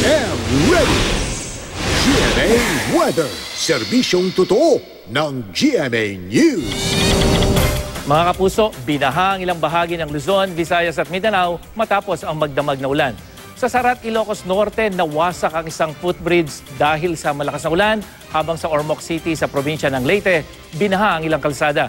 am ready! GMA Weather, serbisyong totoo ng GMA News. Mga kapuso, binaha ang ilang bahagi ng Luzon, Visayas at Mindanao matapos ang magdamag na ulan. Sa Sarat, Ilocos Norte, nawasak ang isang footbridge dahil sa malakas na ulan, habang sa Ormoc City sa probinsya ng Leyte, binaha ang ilang kalsada.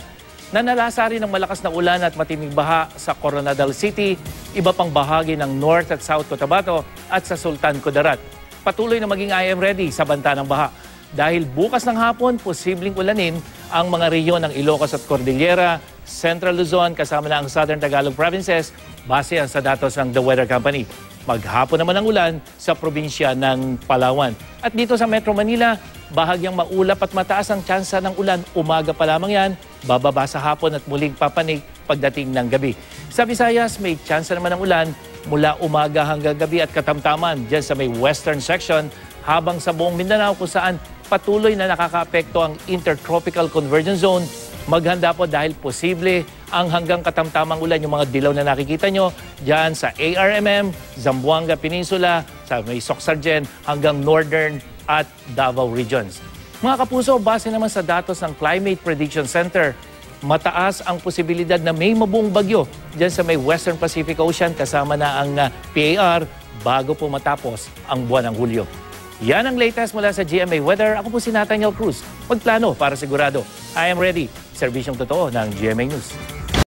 Nanalasa rin ng malakas na ulan at matinding baha sa Coronadal City, iba pang bahagi ng North at South Cotabato at sa Sultan Kudarat. Patuloy na maging I am ready sa banta ng baha. Dahil bukas ng hapon, posibleng ulanin ang mga rehiyon ng Ilocos at Cordillera, Central Luzon kasama na ang Southern Tagalog Provinces base sa datos ng The Weather Company. Maghapon naman ang ulan sa probinsya ng Palawan. At dito sa Metro Manila, bahagyang maulap at mataas ang tsansa ng ulan. Umaga pa lamang yan, bababa sa hapon at muling papanig pagdating ng gabi. Sa Visayas, may tsansa naman ng ulan mula umaga hanggang gabi at katamtaman dyan sa may western section, habang sa buong Mindanao kung saan patuloy na nakakaapekto ang Intertropical Convergence Zone. Maghanda po dahil posible ang hanggang katamtamang ulan, yung mga dilaw na nakikita nyo dyan sa ARMM, Zamboanga Peninsula, sa may Soxargen hanggang Northern at Davao regions. Mga kapuso, base naman sa datos ng Climate Prediction Center, mataas ang posibilidad na may mabuong bagyo dyan sa may Western Pacific Ocean kasama na ang PAR bago po matapos ang buwan ng Hulyo. Yan ang latest mula sa GMA Weather. Ako po si Nathaniel Cruz. Magplano para sigurado. I am ready. Serbisyong totoo ng GMA News.